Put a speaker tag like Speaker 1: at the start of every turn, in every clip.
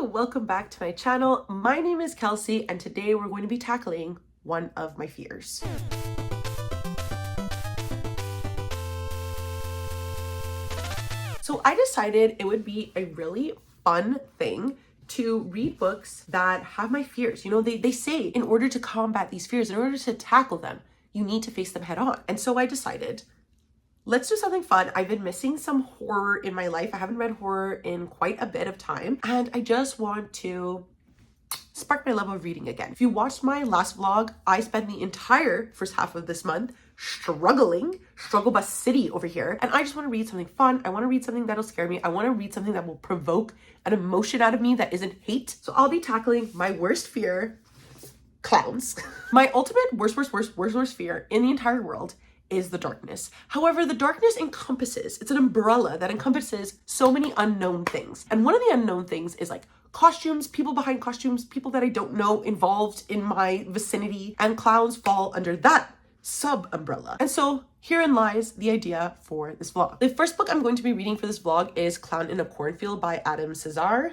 Speaker 1: Hello, welcome back to my channel. My name is Kelsey and today we're going to be tackling one of my fears. So I decided it would be a really fun thing to read books that have my fears. You know, they say in order to combat these fears, in order to tackle them, you need to face them head on. And so I decided, let's do something fun. I've been missing some horror in my life. I haven't read horror in quite a bit of time, and I just want to spark my love of reading again. If you watched my last vlog, I spent the entire first half of this month struggle bus city over here, and I just want to read something fun. I want to read something that'll scare me. I want to read something that will provoke an emotion out of me that isn't hate. So I'll be tackling my worst fear, clowns. My ultimate worst fear in the entire world is the darkness. However, the darkness it's an umbrella that encompasses so many unknown things. And one of the unknown things is like costumes, people behind costumes, people that I don't know involved in my vicinity, and clowns fall under that sub umbrella. And so herein lies the idea for this vlog. The first book I'm going to be reading for this vlog is Clown in a Cornfield by Adam Cesare.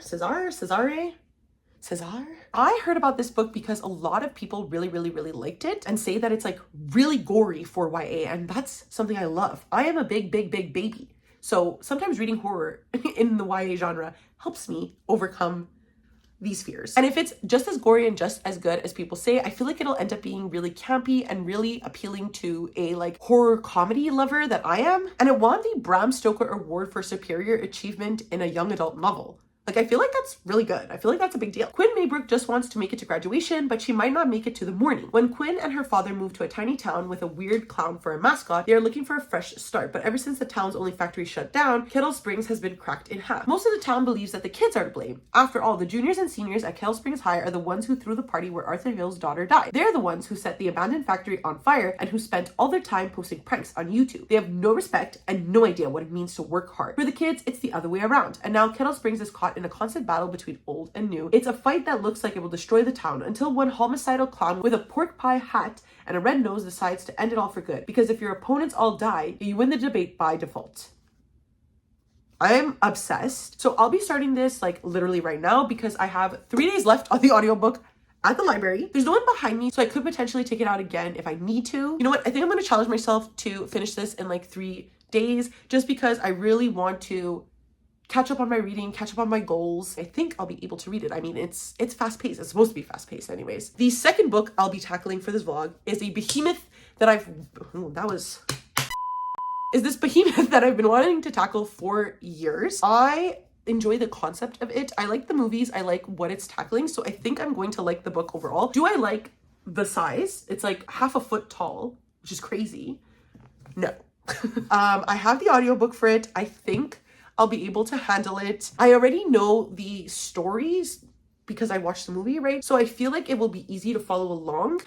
Speaker 1: I heard about this book because a lot of people really liked it and say that it's like really gory for YA, and that's something I love. I am a big baby. So sometimes reading horror in the YA genre helps me overcome these fears. And if it's just as gory and just as good as people say, I feel like it'll end up being really campy and really appealing to a like horror comedy lover that I am. And it won the Bram Stoker Award for Superior Achievement in a Young Adult Novel. Like, I feel like that's really good. I feel like that's a big deal. Quinn Maybrook just wants to make it to graduation, but she might not make it to the morning. When Quinn and her father move to a tiny town with a weird clown for a mascot, they are looking for a fresh start. But ever since the town's only factory shut down, Kettle Springs has been cracked in half. Most of the town believes that the kids are to blame. After all, the juniors and seniors at Kettle Springs High are the ones who threw the party where Arthur Hill's daughter died. They're the ones who set the abandoned factory on fire and who spent all their time posting pranks on YouTube. They have no respect and no idea what it means to work hard. For the kids, it's the other way around. And now Kettle Springs is caught in a constant battle between old and new. It's a fight that looks like it will destroy the town until one homicidal clown with a pork pie hat and a red nose decides to end it all for good. Because if your opponents all die, you win the debate by default. I'm obsessed. So I'll be starting this like literally right now because I have 3 days left on the audiobook at the library. There's no one behind me, so I could potentially take it out again if I need to. You know what? I think I'm going to challenge myself to finish this in like 3 days just because I really want to catch up on my reading, catch up on my goals. I think I'll be able to read it. I mean, it's fast-paced. It's supposed to be fast-paced anyways. The second book I'll be tackling for this vlog is a behemoth that this behemoth that I've been wanting to tackle for years. I enjoy the concept of it. I like the movies. I like what it's tackling. So I think I'm going to like the book overall. Do I like the size? It's like half a foot tall, which is crazy. No. I have the audiobook for it. I think I'll be able to handle it. I already know the stories because I watched the movie, right? So I feel like it will be easy to follow along.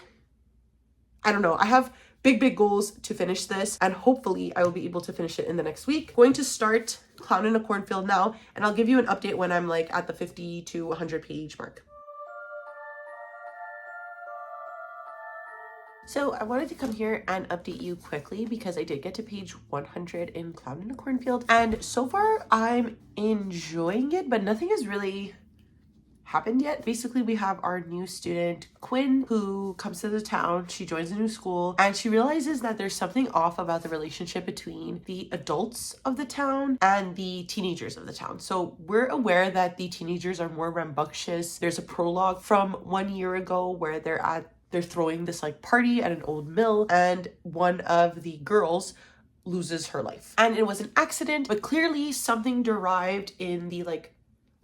Speaker 1: I don't know. I have big goals to finish this, and hopefully I will be able to finish it in the next week. Going to start Clown in a Cornfield now, and I'll give you an update when I'm like at the 50 to 100 page mark. So I wanted to come here and update you quickly because I did get to page 100 in Clown in a Cornfield, and so far I'm enjoying it, but nothing has really happened yet. Basically, we have our new student Quinn who comes to the town. She joins a new school and she realizes that there's something off about the relationship between the adults of the town and the teenagers of the town. So we're aware that the teenagers are more rambunctious. There's a prologue from 1 year ago where they're throwing this like party at an old mill, and one of the girls loses her life. And it was an accident, but clearly something derived in the like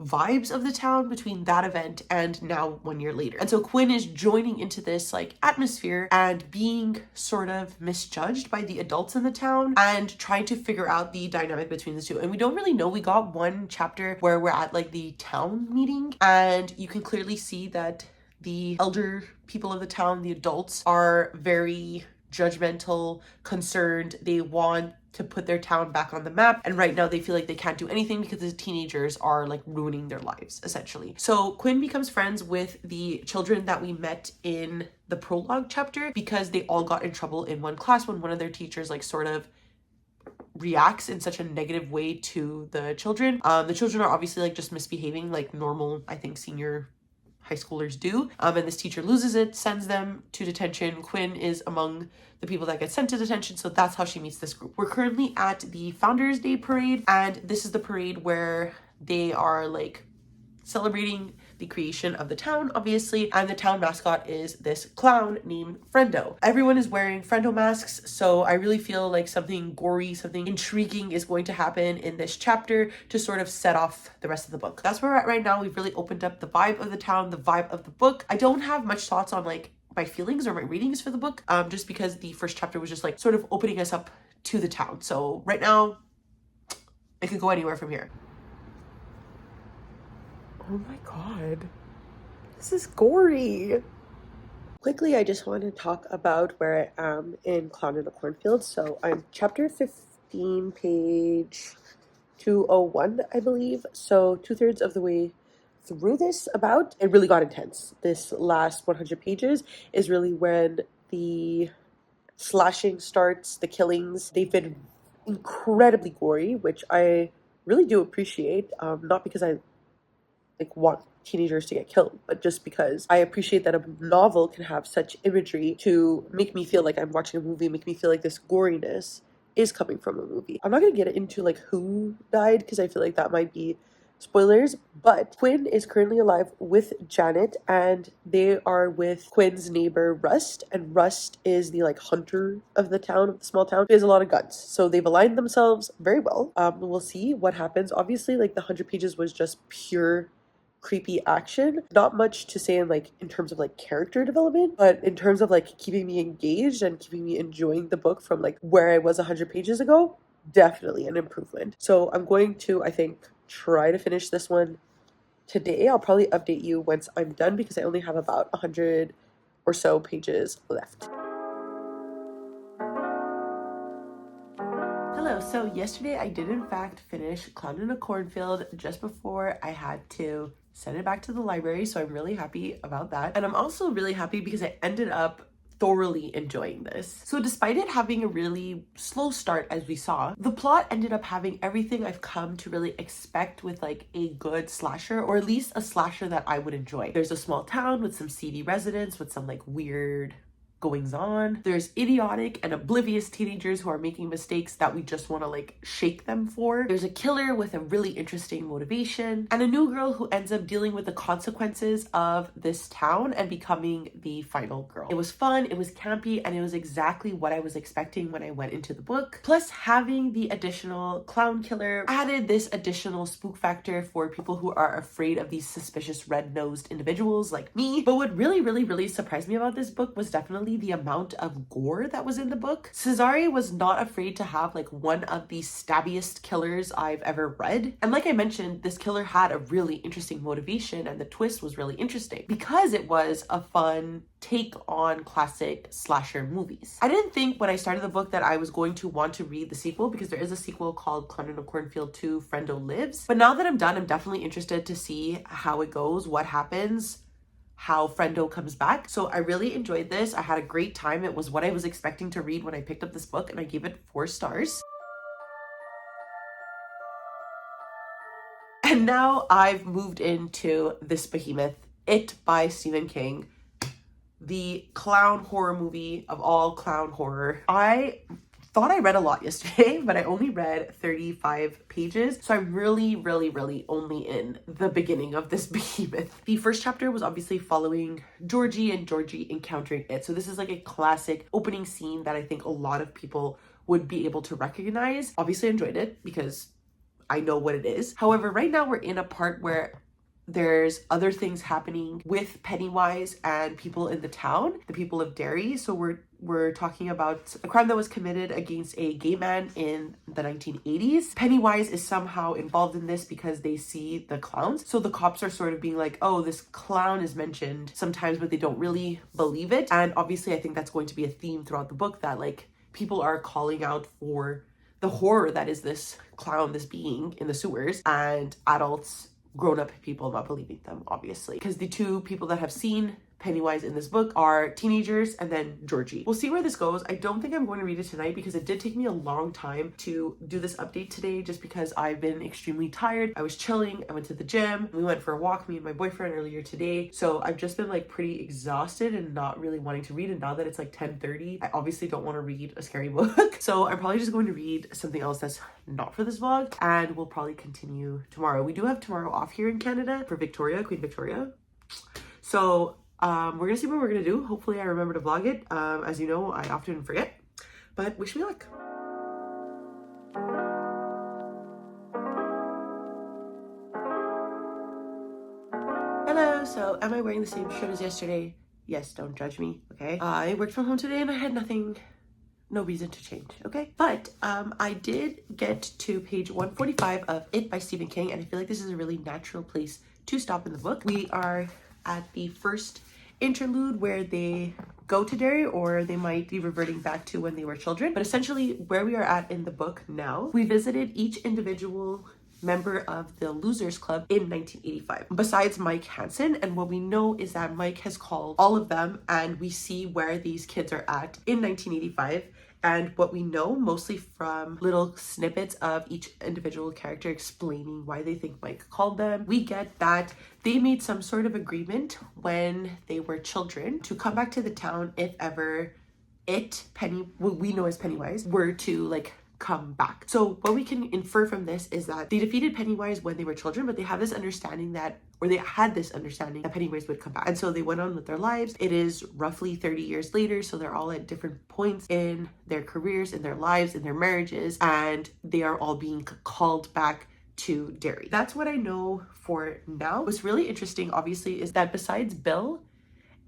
Speaker 1: vibes of the town between that event and now 1 year later. And so Quinn is joining into this like atmosphere and being sort of misjudged by the adults in the town and trying to figure out the dynamic between the two. And we don't really know. We got one chapter where we're at like the town meeting, and you can clearly see that the elder people of the town, the adults, are very judgmental, concerned. They want to put their town back on the map, and right now they feel like they can't do anything because the teenagers are like ruining their lives essentially. So Quinn becomes friends with the children that we met in the prologue chapter because they all got in trouble in one class when one of their teachers like sort of reacts in such a negative way to the children. The children are obviously like just misbehaving like normal, I think, senior high schoolers do. And this teacher loses it, sends them to detention. Quinn is among the people that get sent to detention, so that's how she meets this group. We're currently at the Founders Day parade, and this is the parade where they are like celebrating the creation of the town, obviously, and the town mascot is this clown named Frendo. Everyone is wearing Frendo masks, so I really feel like something gory, something intriguing is going to happen in this chapter to sort of set off the rest of the book. That's where we're at right now. We've really opened up the vibe of the town, the vibe of the book. I don't have much thoughts on like my feelings or my readings for the book, just because the first chapter was just like sort of opening us up to the town. So right now, it could go anywhere from here. Oh my god, this is gory. Quickly, I just want to talk about where I am in Clown in a Cornfield. So I'm chapter 15, page 201, I believe. So 2/3 of the way through this about. It really got intense. This last 100 pages is really when the slashing starts, the killings. They've been incredibly gory, which I really do appreciate. Not because I like want teenagers to get killed, but just because I appreciate that a novel can have such imagery to make me feel like I'm watching a movie, make me feel like this goriness is coming from a movie. I'm not gonna get into like who died because I feel like that might be spoilers, but Quinn is currently alive with Janet, and they are with Quinn's neighbor Rust, and Rust is the like hunter of the town, of the small town. He has a lot of guns, so they've aligned themselves very well. We'll see what happens. Obviously, like the 100 pages was just pure creepy action. Not much to say in terms of like character development, but in terms of like keeping me engaged and keeping me enjoying the book from like where I was 100 pages ago, definitely an improvement. So I'm going to, I think, try to finish this one today. I'll probably update you once I'm done because I only have about 100 or so pages left. Hello, so yesterday I did in fact finish Clown in a Cornfield just before I had to send it back to the library, so I'm really happy about that. And I'm also really happy because I ended up thoroughly enjoying this. So despite it having a really slow start, as we saw, the plot ended up having everything I've come to really expect with like a good slasher, or at least a slasher that I would enjoy. There's a small town with some seedy residents with some like weird goings on. There's idiotic and oblivious teenagers who are making mistakes that we just want to like shake them for. There's a killer with a really interesting motivation, and a new girl who ends up dealing with the consequences of this town and becoming the final girl. It was fun, it was campy, and it was exactly what I was expecting when I went into the book. Plus, having the additional clown killer added this additional spook factor for people who are afraid of these suspicious red-nosed individuals like me. But what really surprised me about this book was definitely the amount of gore that was in the book. Cesare was not afraid to have like one of the stabbiest killers I've ever read. And like I mentioned, this killer had a really interesting motivation, and the twist was really interesting because it was a fun take on classic slasher movies. I didn't think when I started the book that I was going to want to read the sequel, because there is a sequel called Clown in a Cornfield 2 Frendo Lives. But now that I'm done, I'm definitely interested to see how it goes, what happens, how Frendo comes back. So I really enjoyed this. I had a great time. It was what I was expecting to read when I picked up this book, and I gave it 4 stars. And now I've moved into this behemoth, It by Stephen King, the clown horror movie of all clown horror. I thought I read a lot yesterday, but I only read 35 pages. So I'm really only in the beginning of this behemoth. The first chapter was obviously following Georgie and Georgie encountering it. So this is like a classic opening scene that I think a lot of people would be able to recognize. Obviously I enjoyed it because I know what it is. However, right now we're in a part where there's other things happening with Pennywise and people in the town, the people of Derry. So we're talking about a crime that was committed against a gay man in the 1980s. Pennywise is somehow involved in this because they see the clowns. So the cops are sort of being like, oh, this clown is mentioned sometimes, but they don't really believe it. And obviously I think that's going to be a theme throughout the book, that like people are calling out for the horror that is this clown, this being in the sewers, and adults, grown-up people not believing them, obviously. Because the two people that have seen Pennywise in this book are teenagers and then Georgie. We'll see where this goes. I don't think I'm going to read it tonight because it did take me a long time to do this update today just because I've been extremely tired. I was chilling. I went to the gym. We went for a walk, me and my boyfriend, earlier today. So I've just been like pretty exhausted and not really wanting to read. And now that it's like 10:30, I obviously don't want to read a scary book. So I'm probably just going to read something else that's not for this vlog, and we'll probably continue tomorrow. We do have tomorrow off here in Canada for Victoria, Queen Victoria. So we're gonna see what we're gonna do. Hopefully I remember to vlog it. As you know, I often forget, but wish me luck. Hello, so am I wearing the same shirt as yesterday? Yes, don't judge me, okay? I worked from home today and I had no reason to change, okay? But I did get to page 145 of It by Stephen King, and I feel like this is a really natural place to stop in the book. We are at the first interlude where they go to Derry, or they might be reverting back to when they were children. But essentially where we are at in the book now, we visited each individual member of the Losers Club in 1985 besides Mike Hansen, and what we know is that Mike has called all of them, and we see where these kids are at in 1985. And what we know, mostly from little snippets of each individual character explaining why they think Mike called them, we get that they made some sort of agreement when they were children to come back to the town if ever what we know as Pennywise, were to like come back. So what we can infer from this is that they defeated Pennywise when they were children, but they have this understanding that, or they had this understanding that Pennywise would come back. And so they went on with their lives. It is roughly 30 years later, so they're all at different points in their careers, in their lives, in their marriages, and they are all being called back to Derry. That's what I know for now. What's really interesting, obviously, is that besides Bill,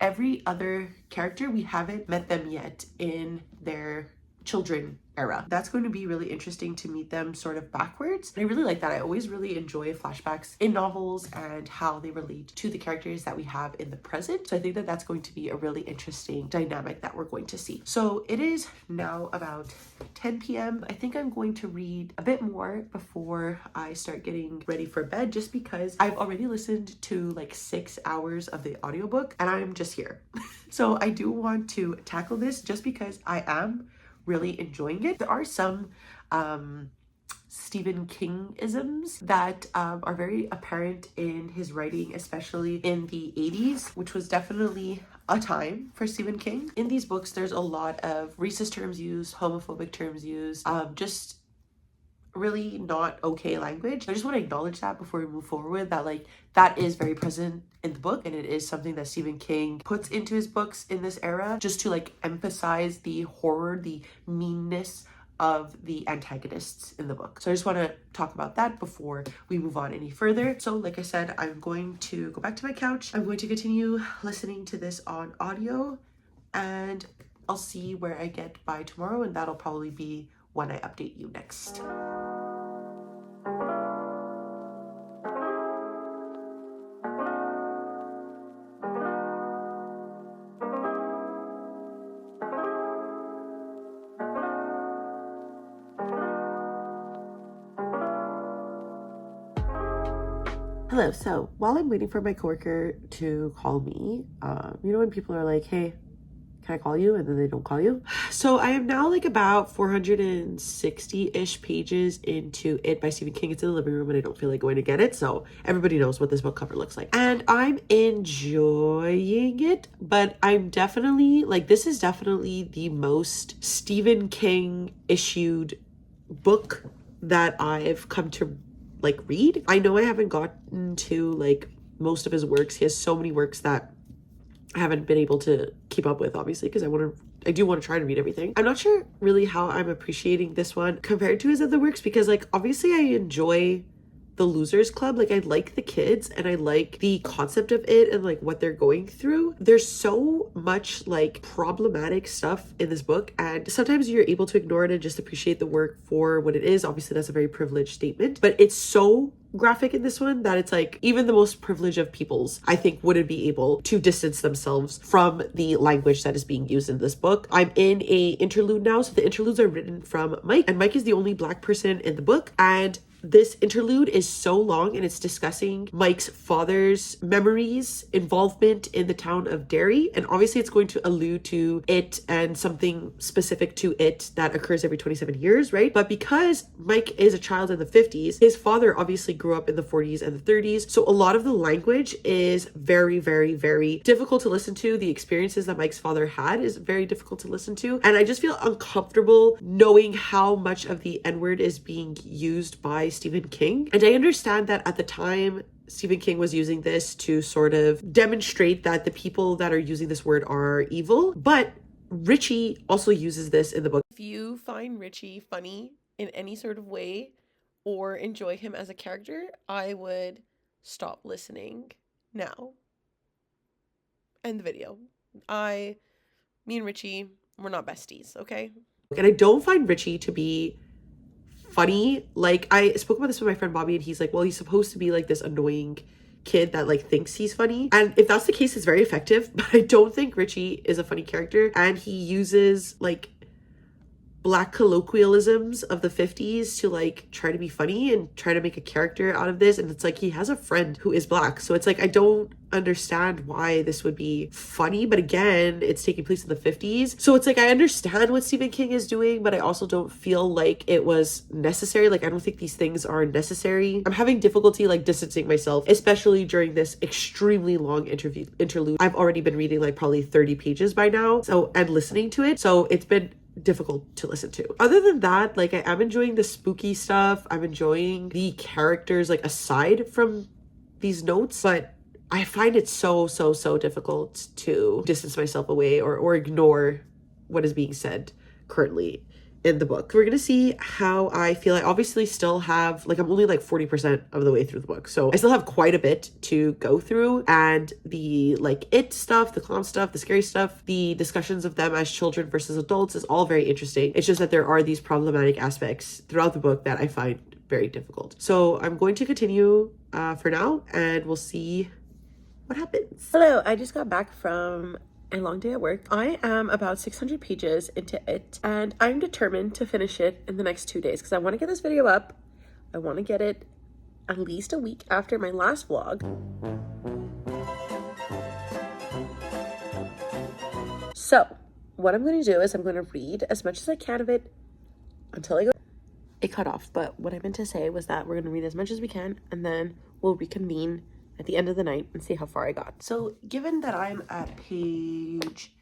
Speaker 1: every other character, we haven't met them yet in their children era. That's going to be really interesting to meet them sort of backwards. And I really like that. I always really enjoy flashbacks in novels and how they relate to the characters that we have in the present. So I think that that's going to be a really interesting dynamic that we're going to see. So it is now about 10 p.m. I think I'm going to read a bit more before I start getting ready for bed, just because I've already listened to like 6 hours of the audiobook and I'm just here. So I do want to tackle this just because I am really enjoying it. There are some Stephen King-isms that are very apparent in his writing, especially in the 80s, which was definitely a time for Stephen King. In these books, there's a lot of racist terms used, homophobic terms used, just really not okay language. I just want to acknowledge that before we move forward, that like that is very present in the book, and it is something that Stephen King puts into his books in this era just to like emphasize the horror, the meanness of the antagonists in the book. So I just want to talk about that before we move on any further. So like I said, I'm going to go back to my couch. I'm going to continue listening to this on audio, and I'll see where I get by tomorrow, and that'll probably be when I update you next. Hello, so while I'm waiting for my coworker to call me, you know when people are like, hey, can I call you? And then they don't call you. So I am now like about 460-ish pages into It by Stephen King. It's in the living room and I don't feel like going to get it. So everybody knows what this book cover looks like. And I'm enjoying it, but I'm definitely like, this is definitely the most Stephen King issued book that I've come to like read. I know I haven't gotten to like most of his works. He has so many works that I haven't been able to keep up with, obviously, because I do want to try to read everything. I'm not sure really how I'm appreciating this one compared to his other works, because like obviously I enjoy the Losers Club. Like I like the kids and I like the concept of it and like what they're going through. There's so much like problematic stuff in this book, and sometimes you're able to ignore it and just appreciate the work for what it is. Obviously that's a very privileged statement, but it's so graphic in this one that it's like even the most privileged of peoples I think wouldn't be able to distance themselves from the language that is being used in this book. I'm in a interlude now, so the interludes are written from Mike, and Mike is the only Black person in the book, and this interlude is so long and it's discussing Mike's father's memories, involvement in the town of Derry. And obviously it's going to allude to it and something specific to it that occurs every 27 years, right? But because Mike is a child in the 50s, his father obviously grew up in the 40s and the 30s. So a lot of the language is very, very, very difficult to listen to. The experiences that Mike's father had is very difficult to listen to. And I just feel uncomfortable knowing how much of the N-word is being used by Stephen King. And I understand that at the time, Stephen King was using this to sort of demonstrate that the people that are using this word are evil, but Richie also uses this in the book. If you find Richie funny in any sort of way or enjoy him as a character, I would stop listening now. End the video. Me and Richie, we're not besties, okay? And I don't find Richie to be funny. Like, I spoke about this with my friend Bobby, and he's like, well, he's supposed to be like this annoying kid that like thinks he's funny. And if that's the case, it's very effective. But I don't think Richie is a funny character. And he uses like Black colloquialisms of the 50s to like try to be funny and try to make a character out of this. And it's like he has a friend who is Black. So it's like I don't understand why this would be funny. But again, it's taking place in the 50s. So it's like I understand what Stephen King is doing, but I also don't feel like it was necessary. Like I don't think these things are necessary. I'm having difficulty like distancing myself, especially during this extremely long interlude. I've already been reading like probably 30 pages by now. So and listening to it. So it's been difficult to listen to. Other than that, like I am enjoying the spooky stuff. I'm enjoying the characters like aside from these notes, but I find it so difficult to distance myself away or ignore what is being said currently in the book. We're gonna see how I feel. I obviously still have like I'm only like 40% of the way through the book, so I still have quite a bit to go through. And the like it stuff, the clown stuff, the scary stuff, the discussions of them as children versus adults is all very interesting. It's just that there are these problematic aspects throughout the book that I find very difficult. So I'm going to continue for now, and we'll see what happens. Hello, I just got back from a long day at work. I am about 600 pages into it, and I'm determined to finish it in the next 2 days because I want to get this video up. I want to get it at least a week after my last vlog. So what I'm going to do is I'm going to read as much as I can of it until I go. It cut off, but what I meant to say was that we're going to read as much as we can, and then we'll reconvene at the end of the night and see how far I got. So given that I'm at page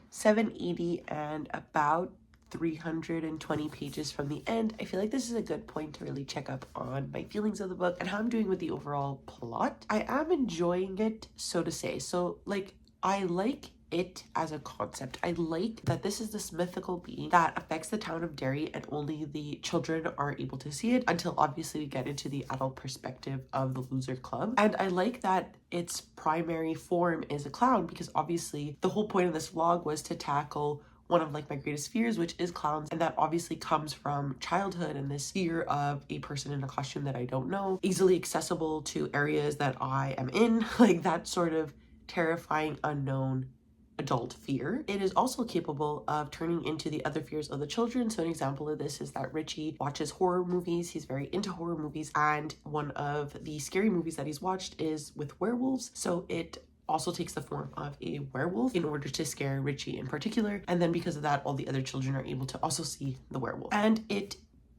Speaker 1: 780 and about 320 pages from the end, I feel like this is a good point to really check up on my feelings of the book and how I'm doing with the overall plot. I am enjoying it, so to say. So like I like it as a concept. I like that this is this mythical being that affects the town of Derry and only the children are able to see it until obviously we get into the adult perspective of the Loser Club. And I like that its primary form is a clown because obviously the whole point of this vlog was to tackle one of like my greatest fears, which is clowns, and that obviously comes from childhood and this fear of a person in a costume that I don't know, easily accessible to areas that I am in, like that sort of terrifying unknown adult fear. It is also capable of turning into the other fears of the children. So an example of this is that Richie watches horror movies. He's very into horror movies, and one of the scary movies that he's watched is with werewolves. So it also takes the form of a werewolf in order to scare Richie in particular. And then because of that, all the other children are able to also see the werewolf. And it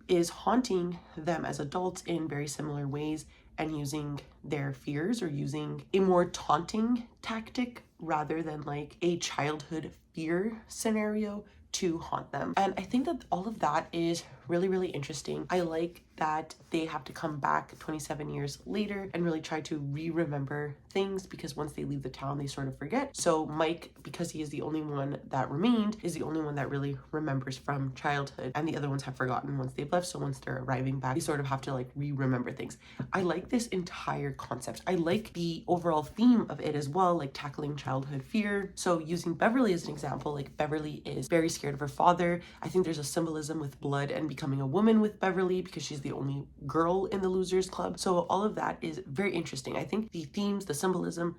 Speaker 1: is haunting them as adults in very similar ways and using their fears or using a more taunting tactic rather than like a childhood fear scenario to haunt them. And I think that all of that is really interesting. I like that they have to come back 27 years later and really try to remember things because once they leave the town, they sort of forget. So Mike, because he is the only one that remained, is the only one that really remembers from childhood, and the other ones have forgotten once they've left. So once they're arriving back, they sort of have to like remember things. I like this entire concept. I like the overall theme of it as well, like tackling childhood fear. So using Beverly as an example, like Beverly is very scared of her father. I think there's a symbolism with blood and becoming a woman with Beverly because she's the only girl in the Losers Club. So all of that is very interesting. I think the themes, the symbolism,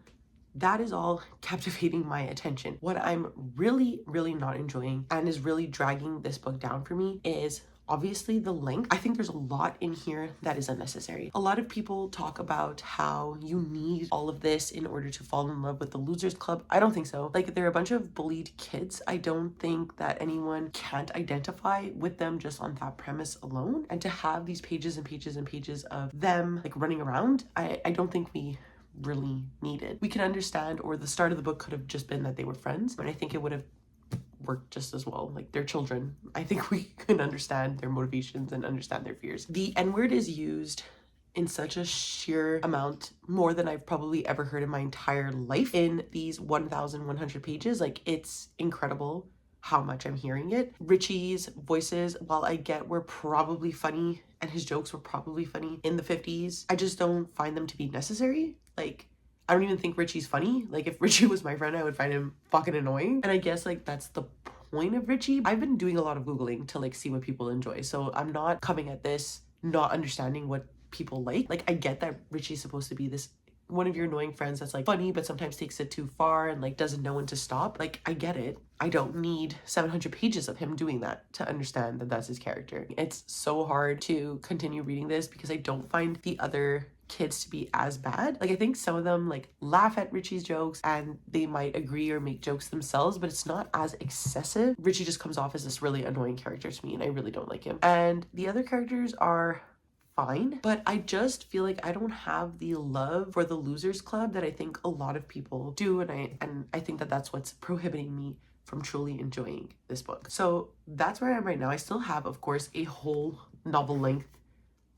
Speaker 1: that is all captivating my attention. What I'm really not enjoying and is really dragging this book down for me is obviously the length. I think there's a lot in here that is unnecessary. A lot of people talk about how you need all of this in order to fall in love with the Losers Club. I don't think so. Like, they're a bunch of bullied kids. I don't think that anyone can't identify with them just on that premise alone. And to have these pages and pages and pages of them like running around, I don't think we really needed. We can understand, or the start of the book could have just been that they were friends, and I think it would have worked just as well. Like, they're children. I think we can understand their motivations and understand their fears. The N-word is used in such a sheer amount, more than I've probably ever heard in my entire life in these 1,100 pages. Like, it's incredible how much I'm hearing it. Richie's voices, while I get were probably funny and his jokes were probably funny in the 50s, I just don't find them to be necessary. Like, I don't even think Richie's funny. Like, if Richie was my friend, I would find him fucking annoying. And I guess like that's the point of Richie. I've been doing a lot of Googling to like see what people enjoy. So I'm not coming at this not understanding what people like. Like, I get that Richie's supposed to be this one of your annoying friends that's like funny but sometimes takes it too far and like doesn't know when to stop. Like, I get it. I don't need 700 pages of him doing that to understand that that's his character. It's so hard to continue reading this because I don't find the other kids to be as bad. Like, I think some of them like laugh at Richie's jokes and they might agree or make jokes themselves, but it's not as excessive. Richie just comes off as this really annoying character to me and I really don't like him. And the other characters are fine, but I just feel like I don't have the love for the Losers Club that I think a lot of people do, and I think that that's what's prohibiting me from truly enjoying this book. So that's where I am right now. I still have, of course, a whole novel length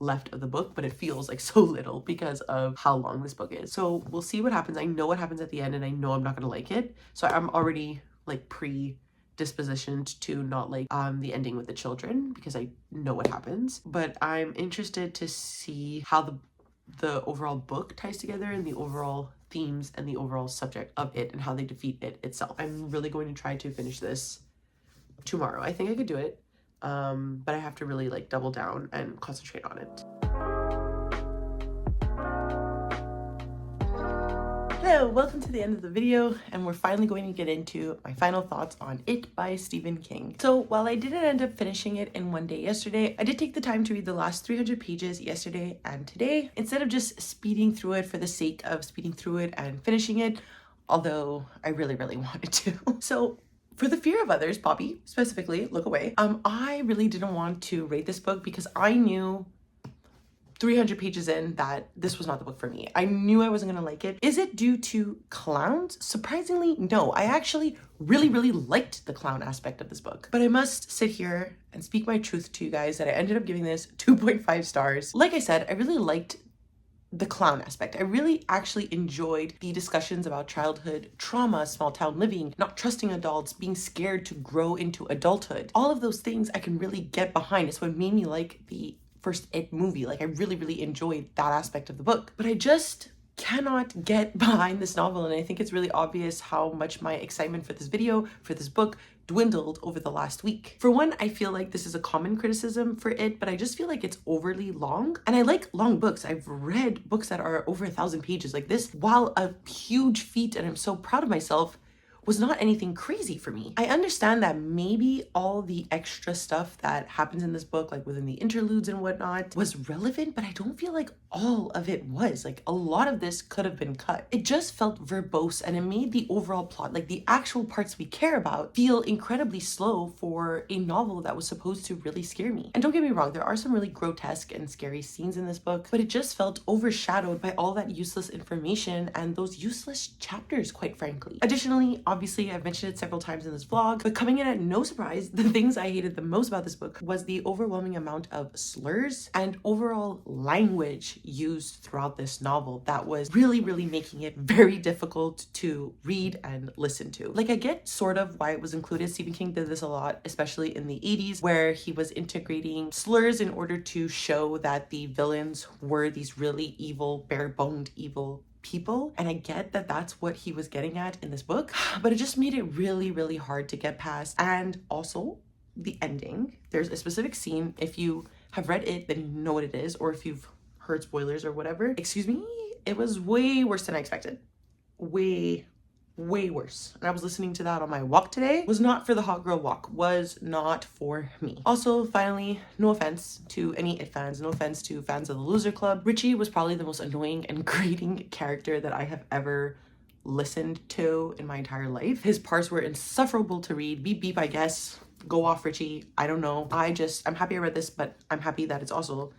Speaker 1: left of the book, but it feels like so little because of how long this book is. So we'll see what happens. I know what happens at the end and I know I'm not gonna like it, so I'm already like predispositioned to not like the ending with the children because I know what happens. But I'm interested to see how the overall book ties together and the overall themes and the overall subject of it and how they defeat it itself. I'm really going to try to finish this tomorrow. I think I could do it, but I have to really like double down and concentrate on it. Hello, welcome to the end of the video, and we're finally going to get into my final thoughts on It by Stephen King. So while I didn't end up finishing it in one day yesterday, I did take the time to read the last 300 pages yesterday and today, instead of just speeding through it for the sake of speeding through it and finishing it, although I really wanted to. So for the fear of others, Poppy specifically, look away, I really didn't want to rate this book because I knew 300 pages in that this was not the book for me. I knew I wasn't gonna like it. Is it due to clowns? Surprisingly, no. I actually really liked the clown aspect of this book. But I must sit here and speak my truth to you guys that I ended up giving this 2.5 stars. Like I said, I really liked the clown aspect. I really actually enjoyed the discussions about childhood trauma, small town living, not trusting adults, being scared to grow into adulthood. All of those things I can really get behind. It's what made me like the first It movie. Like, I really enjoyed that aspect of the book, but I just cannot get behind this novel, and I think it's really obvious how much my excitement for this video, for this book, dwindled over the last week. For one, I feel like this is a common criticism for it, but I just feel like it's overly long, and I like long books. I've read books that are over 1,000 pages. Like this, while a huge feat and I'm so proud of myself, was not anything crazy for me. I understand that maybe all the extra stuff that happens in this book, like within the interludes and whatnot, was relevant, but I don't feel like all of it was. Like, a lot of this could have been cut. It just felt verbose, and it made the overall plot, like the actual parts we care about, feel incredibly slow for a novel that was supposed to really scare me. And don't get me wrong, there are some really grotesque and scary scenes in this book, but it just felt overshadowed by all that useless information and those useless chapters, quite frankly. Additionally, obviously, I've mentioned it several times in this vlog, but coming in at no surprise, the things I hated the most about this book was the overwhelming amount of slurs and overall language used throughout this novel that was really making it very difficult to read and listen to. Like, I get sort of why it was included. Stephen King did this a lot, especially in the 80s, where he was integrating slurs in order to show that the villains were these really evil, bare-boned evil people, and I get that that's what he was getting at in this book, but it just made it really hard to get past. And also the ending, there's a specific scene, if you have read it then you know what it is, or if you've heard spoilers or whatever, excuse me, it was way worse than I expected. Way way worse. And I was listening to that on my walk today. Was not for the hot girl walk, was not for me. Also, finally, no offense to any It fans, no offense to fans of the Loser Club, Richie was probably the most annoying and grating character that I have ever listened to in my entire life. His parts were insufferable to read. Beep beep, I guess. Go off, Richie. I don't know. I'm happy I read this, but I'm happy that it's also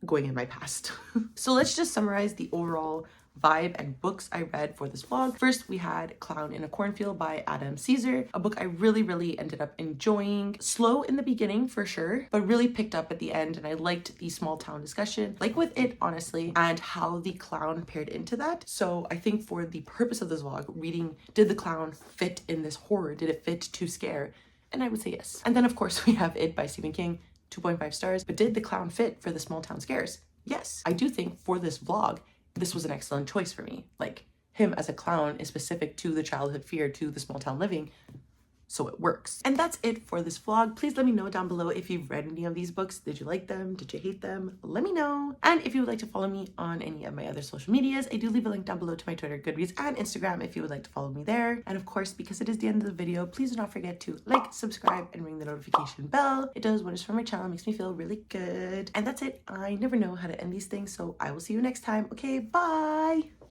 Speaker 1: going in my past. So let's just summarize the overall vibe and books I read for this vlog. First, we had Clown in a Cornfield by Adam Caesar, a book I really ended up enjoying. Slow in the beginning for sure, but really picked up at the end, and I liked the small town discussion, like with it honestly, and how the clown paired into that. So I think for the purpose of this vlog, reading, did the clown fit in this horror? Did it fit to scare? And I would say yes. And then of course we have It by Stephen King, 2.5 stars. But did the clown fit for the small town scares? Yes. I do think for this vlog, this was an excellent choice for me. Like, him as a clown is specific to the childhood fear, to the small town living, so it works. And that's it for this vlog. Please let me know down below if you've read any of these books. Did you like them? Did you hate them? Let me know. And if you would like to follow me on any of my other social medias, I do leave a link down below to my Twitter, Goodreads, and Instagram if you would like to follow me there. And of course, because it is the end of the video, please do not forget to like, subscribe, and ring the notification bell. It does wonders for my channel, makes me feel really good. And that's it. I never know how to end these things, so I will see you next time. Okay, bye!